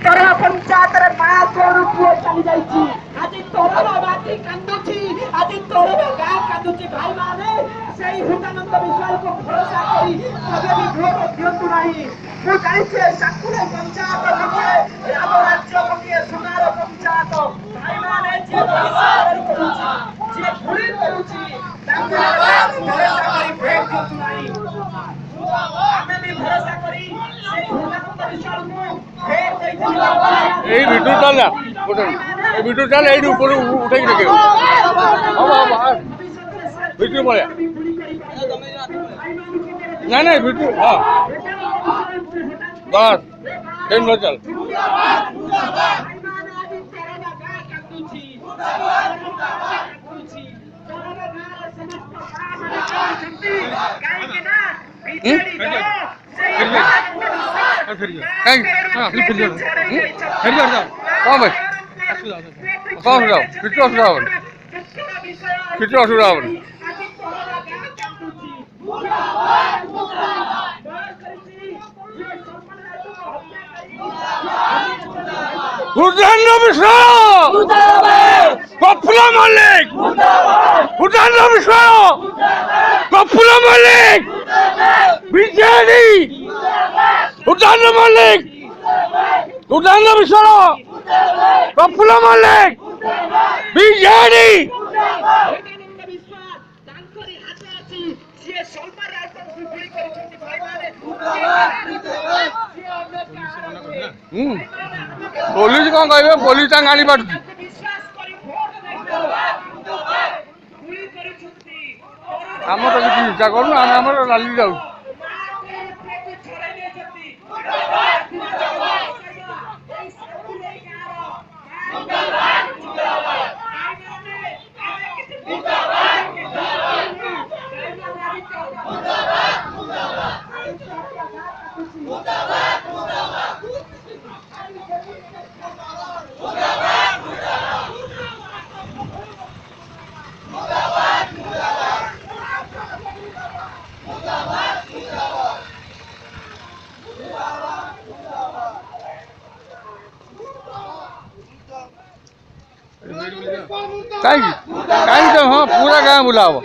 ତୋର ପଞ୍ଚାୟତରେ ମା ତୋର ପୁଅ ଚାଲି ଯାଇଛି। ଆଜି ତୋର ମାଟି କାନ୍ଦୁଛି, ଆଜି ତୋର ଗାଁ କାନ୍ଦୁଛି। ଭାଇମାନେ ସେଇ ହୁତାନନ୍ଦ ବିଶ୍ୱାଳକୁ ଭରସା କରି କେବେ ବି ଭୋଟ ଦିଅନ୍ତୁ ନାହିଁ। ମୁଁ ଜାଣିଛି ସାକୁରେ ପଞ୍ଚାୟତ ଗୋଟିଏ ଆମ ରାଜ୍ୟ ଗୋଟିଏ ସୁନାର ପଞ୍ଚାୟତ। ଭାଇମାନେ ଯିଏ ପଇସା କରୁଛି, ଯିଏ ଭୁଳି କରୁଛି, ତାଙ୍କୁ ଭରସା କରି ଭୋଟ ଦିଅନ୍ତୁ ନାହିଁ। ଆମେ ବି ଭରସା କରି ସେଇ ହୁତାନନ୍ଦ ବିଶ୍ୱାଳକୁ ଭୋଟ ଦେଇଥିଲୁ। এই ভিডিও চাল না এই ভিডিও চাল এই উপরে উঠে রেখে ভিডিও বলে না না ভিডিও হ্যাঁ বাস ট্রেন চাল কিছু অসুবিধা হবে কিছু অসুবিধা হবে প্রফুল্ল মল্লিক ভূটান বিষয় প্রফুল্ল মল্লিক বিজেডি ভূটান মল্লিক ভূটান বিষয় প্রফুল্ল মল্লিক বিজেডি পুলিশ কଣ କହିବେ ପୋଲିସ ତାଙ୍କୁ ଆଣି ପାରୁଛି ଆମର ତ କିଛି ଚିନ୍ତା କରୁନୁ ଆମେ ଆମର ରାଲି ଯାଉଛୁ କାହିଁକି କାହିଁକି ହଁ ପୁରା ଗାଁ ବୁଲା ହବ